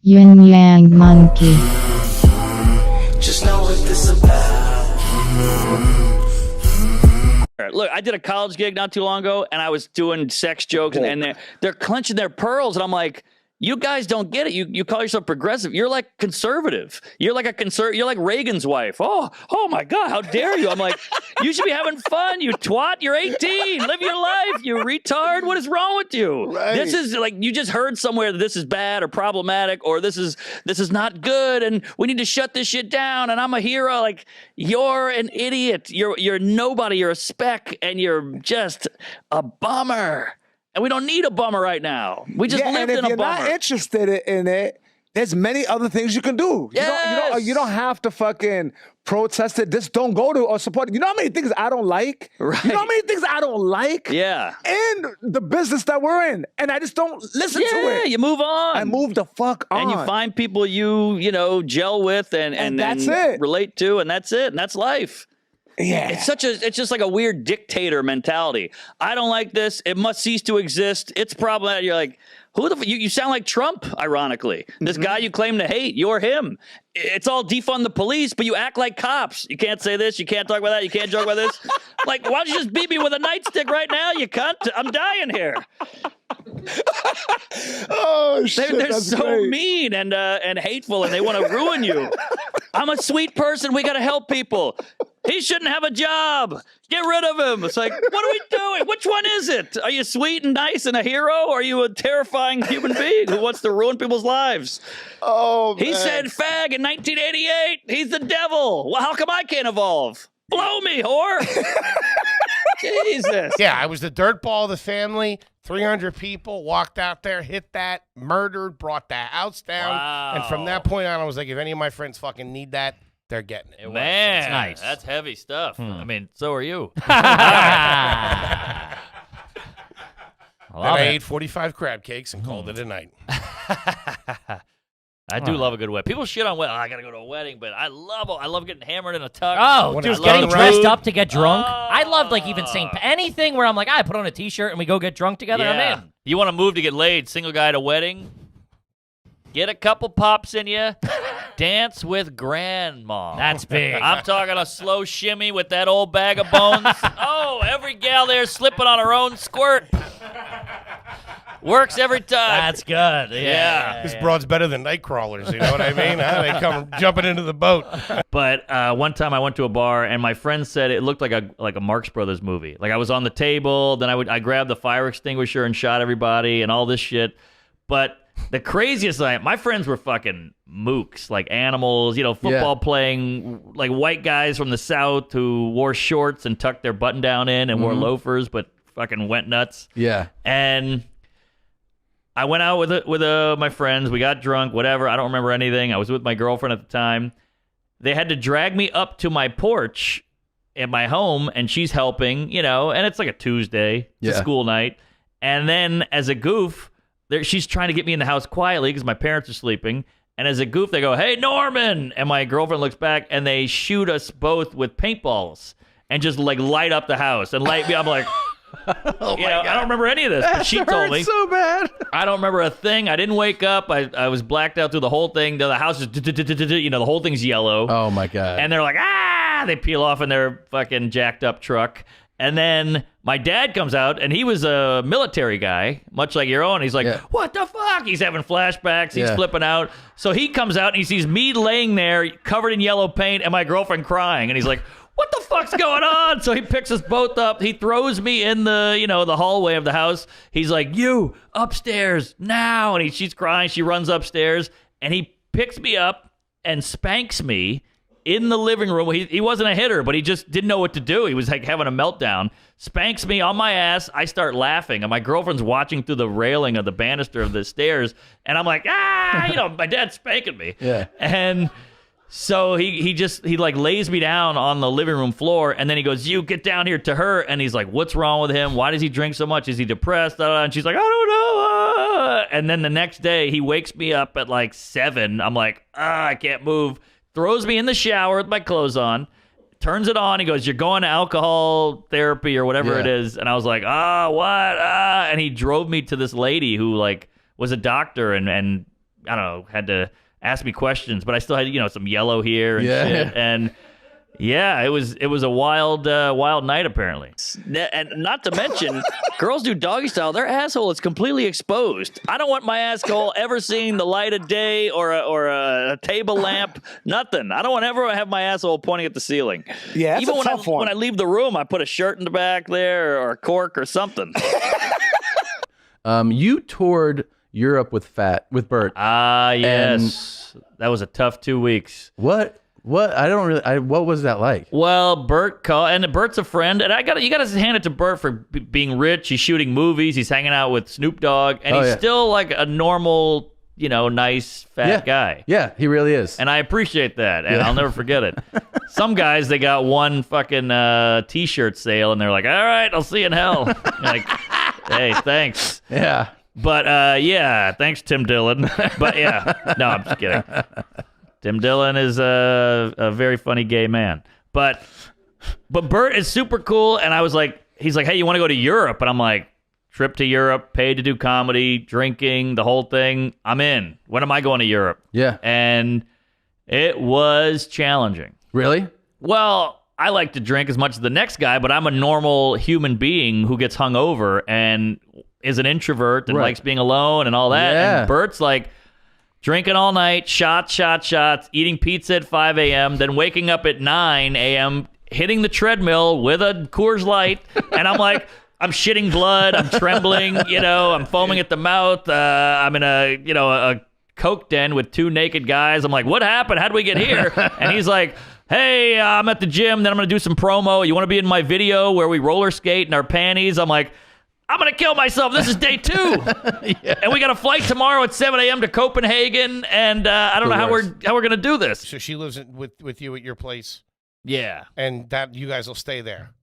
Yin Yang Monkey. Just know what this about. Look, I did a college gig not too long ago, and I was doing sex jokes, and they're clenching their pearls, and I'm like, you guys don't get it. You call yourself progressive. You're like conservative. You're like You're like Reagan's wife. Oh my God, how dare you? I'm like, you should be having fun, you twat. You're 18. Live your life, you retard. What is wrong with you? Right. This is like, you just heard somewhere that this is bad or problematic, or this is not good, and we need to shut this shit down. And I'm a hero. Like, you're an idiot. You're nobody. You're a speck, and you're just a bummer. And we don't need a bummer right now. We just lived in a bummer. And if you're not interested in it, there's many other things you can do. Yes. You don't have to fucking protest it. Just don't go to or support it. You know how many things I don't like? Right. You know how many things I don't like? Yeah. In the business that we're in. And I just don't listen to it. You move on. I move the fuck on. And you find people you gel with and that's it. relate to, and that's it. And that's life. Yeah. It's just like a weird dictator mentality. I don't like this. It must cease to exist. It's problematic. You're like, who the you sound like Trump, ironically. This guy you claim to hate, you're him. It's all defund the police, but you act like cops. You can't say this, you can't talk about that, you can't joke about this. Like, why don't you just beat me with a nightstick right now, you cunt? I'm dying here. Oh shit! They're that's so great. mean and hateful, and they want to ruin you. I'm a sweet person. We got to help people. He shouldn't have a job. Get rid of him. It's like, what are we doing? Which one is it? Are you sweet and nice and a hero? Or are you a terrifying human being who wants to ruin people's lives? Oh, man. He said fag in 1988. He's the devil. Well, how come I can't evolve? Blow me, whore. Jesus. Yeah, I was the dirtball of the family. 300 people walked out there, hit that, murdered, brought the house down. Wow. And from that point on, I was like, if any of my friends fucking need that, they're getting it. Man, That's nice. That's heavy stuff. I mean, so are you. I Then love I it. ate 45 crab cakes and called it a night. I do love a good wedding. People shit on wedding. I gotta go to a wedding, but I love getting hammered in a tux. Oh, When dude, it's getting done dressed right. up to get drunk. I love like even St. Anything where I'm like, I put on a t-shirt and we go get drunk together. I'm in. You want to move to get laid? Single guy at a wedding? Get a couple pops in you. Dance with grandma. That's big. I'm talking a slow shimmy with that old bag of bones. Oh, every gal there slipping on her own squirt. Works every time. That's good. Yeah. This broad's better than night crawlers, you know what I mean? Huh? They come jumping into the boat. But one time I went to a bar and my friend said it looked like a Marx Brothers movie. Like I was on the table, then I grabbed the fire extinguisher and shot everybody and all this shit. But the craziest thing, my friends were fucking mooks, like animals, football playing, like white guys from the South who wore shorts and tucked their button down in and wore loafers, but fucking went nuts. Yeah. And I went out with my friends. We got drunk, whatever. I don't remember anything. I was with my girlfriend at the time. They had to drag me up to my porch at my home, and she's helping, and it's like a Tuesday. It's a school night. And then as a goof, she's trying to get me in the house quietly because my parents are sleeping. And as a goof, they go, "Hey, Norman!" And my girlfriend looks back, and they shoot us both with paintballs and just like light up the house and light me. I'm like, Oh my God. I don't remember any of this. But she told me. so bad. I don't remember a thing. I didn't wake up. I was blacked out through the whole thing. The house is, the whole thing's yellow. Oh my God. And they're like, ah! They peel off in their fucking jacked up truck. And then my dad comes out, and he was a military guy, much like your own. He's like, what the fuck? He's having flashbacks. He's flipping out. So he comes out, and he sees me laying there covered in yellow paint and my girlfriend crying. And he's like, what the fuck's going on? So he picks us both up. He throws me in the hallway of the house. He's like, you, upstairs, now. And she's crying. She runs upstairs, and he picks me up and spanks me in the living room. He wasn't a hitter, but he just didn't know what to do. He was like having a meltdown. Spanks me on my ass. I start laughing, and my girlfriend's watching through the railing of the banister of the stairs, and I'm like, my dad's spanking me. Yeah. And so he like lays me down on the living room floor, and then he goes, you get down here to her. And he's like, what's wrong with him? Why does he drink so much? Is he depressed? And she's like, I don't know. And then the next day he wakes me up at like 7. I'm like, I can't move. Throws me in the shower with my clothes on, turns it on. He goes, you're going to alcohol therapy or whatever it is. And I was like, what? And he drove me to this lady who like was a doctor and I don't know, had to ask me questions, but I still had, some yellow here and shit. And yeah, it was a wild night apparently. And not to mention, girls do doggy style. Their asshole is completely exposed. I don't want my asshole ever seeing the light of day or a table lamp. Nothing. I don't want to ever have my asshole pointing at the ceiling. Yeah, that's even a tough one. when I leave the room, I put a shirt in the back there or a cork or something. You toured Europe with Bert. Yes. That was a tough 2 weeks. What? What was that like? Well, Bert called, and Bert's a friend, and you got to hand it to Bert for being rich. He's shooting movies. He's hanging out with Snoop Dogg, and he's still like a normal, nice fat guy. Yeah, he really is. And I appreciate that, and I'll never forget it. Some guys, they got one fucking T-shirt sale, and they're like, "All right, I'll see you in hell." You're like, hey, thanks. Yeah. But thanks, Tim Dillon. But yeah, no, I'm just kidding. Tim Dillon is a very funny gay man. But Bert is super cool, and I was like, he's like, hey, you want to go to Europe? And I'm like, trip to Europe, paid to do comedy, drinking, the whole thing. I'm in. When am I going to Europe? Yeah. And it was challenging. Really? Well, I like to drink as much as the next guy, but I'm a normal human being who gets hungover and is an introvert and likes being alone and all that. Yeah. And Bert's like drinking all night, shots, eating pizza at 5 a.m., then waking up at 9 a.m., hitting the treadmill with a Coors Light. And I'm like, I'm shitting blood. I'm trembling, I'm foaming at the mouth. I'm in a Coke den with two naked guys. I'm like, what happened? How'd we get here? And he's like, hey, I'm at the gym. Then I'm going to do some promo. You want to be in my video where we roller skate in our panties? I'm like, I'm going to kill myself. This is day 2. And we got a flight tomorrow at 7 a.m. to Copenhagen. And I don't know how we're going to do this. So she lives with you at your place? Yeah. And that you guys will stay there?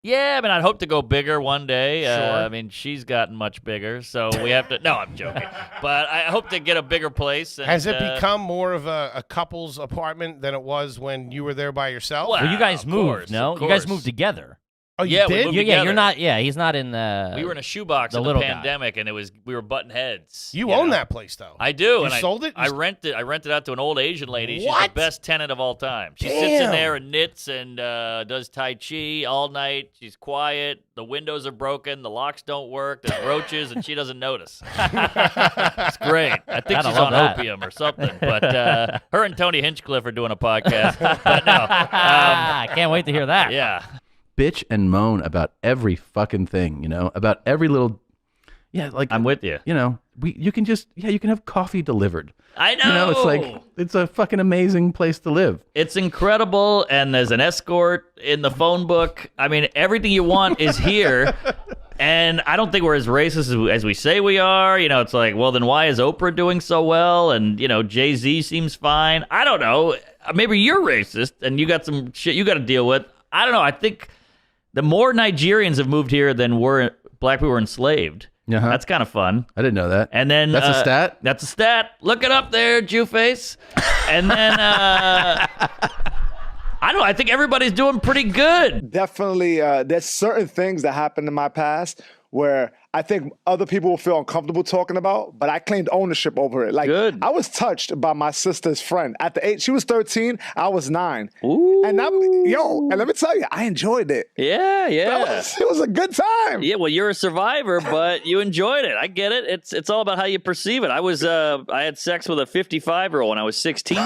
Yeah, I mean, I'd hope to go bigger one day. Sure. I mean, she's gotten much bigger, so we have to... No, I'm joking. But I hope to get a bigger place. And, has it become more of a couple's apartment than it was when you were there by yourself? Well, Well, you guys of moved, course, no? of You guys course. moved together. Oh, you Yeah, we did? moved Yeah, together. you're not. Yeah, he's not in the. We were in a shoebox the in the little guy. pandemic, and we were butting heads. You own that place, though. I do. You and sold it? I rented out to an old Asian lady. She's What? the best tenant of all time. She sits in there and knits and does Tai Chi all night. She's quiet. The windows are broken. The locks don't work. There's roaches, and she doesn't notice. It's great. I think Gotta she's love on that. opium or something. But her and Tony Hinchcliffe are doing a podcast. But no. I can't wait to hear that. Yeah. Bitch and moan about every fucking thing, about every little, like I'm with you. you can have coffee delivered. I know. It's like, it's a fucking amazing place to live. It's incredible, and there's an escort in the phone book. I mean, everything you want is here, and I don't think we're as racist as we say we are. It's like, well, then why is Oprah doing so well? And, Jay-Z seems fine. I don't know. Maybe you're racist, and you got some shit you got to deal with. I don't know. I think the more Nigerians have moved here than black people were enslaved. Uh-huh. That's kind of fun. I didn't know that. And then That's a stat? That's a stat. Look it up there, Jew face. And then I don't know. I think everybody's doing pretty good. Definitely, there's certain things that happened in my past where I think other people will feel uncomfortable talking about, but I claimed ownership over it. Like, Good. I was touched by my sister's friend. At the age, she was 13, I was 9. Ooh. And and let me tell you, I enjoyed it. Yeah. It was a good time. Yeah, well, you're a survivor, but you enjoyed it. I get it. It's all about how you perceive it. I had sex with a 55-year-old when I was 16,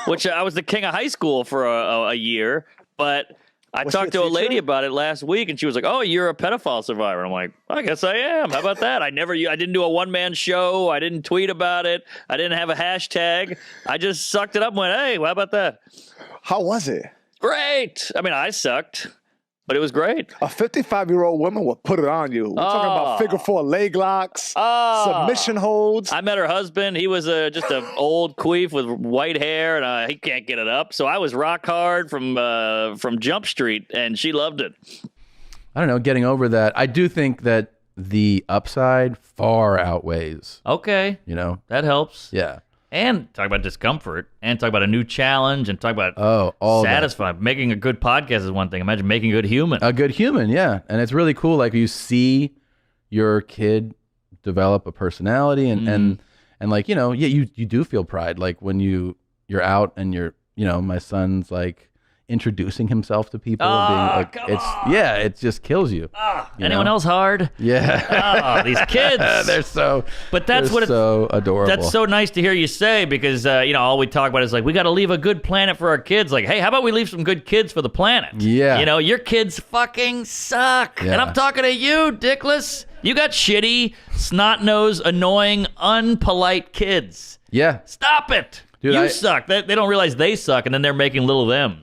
which I was the king of high school for a year. But I Was talked she a to a lady teacher? about it last week, and she was like, "Oh, you're a pedophile survivor." And I'm like, "I guess I am. How about that?" I didn't do a one-man show. I didn't tweet about it. I didn't have a hashtag. I just sucked it up and went, "Hey, how about that?" How was it? Great. I mean, I sucked, but it was great. A 55-year-old woman will put it on you. We're talking about figure 4 leg locks, submission holds. I met her husband. He was just an old queef with white hair, and he can't get it up. So I was rock hard from Jump Street, and she loved it. I don't know, getting over that. I do think that the upside far outweighs, Okay. That helps. yeah. And talk about discomfort, and talk about a new challenge, and talk about all that. satisfied. Making a good podcast is one thing. Imagine making a good human. A good human, yeah. And it's really cool. Like, you see your kid develop a personality and And like, yeah, you do feel pride. Like when you're out and my son's like introducing himself to people, being like, it just kills you. Anyone else hard? Yeah. These kids. But that's so adorable. That's so nice to hear you say, because all we talk about is like, we got to leave a good planet for our kids. Like, hey, how about we leave some good kids for the planet? Yeah. Your kids fucking suck. Yeah. And I'm talking to you, dickless. You got shitty, snot-nosed, annoying, unpolite kids. Yeah. Stop it. Dude, you suck. They don't realize they suck, and then they're making little them.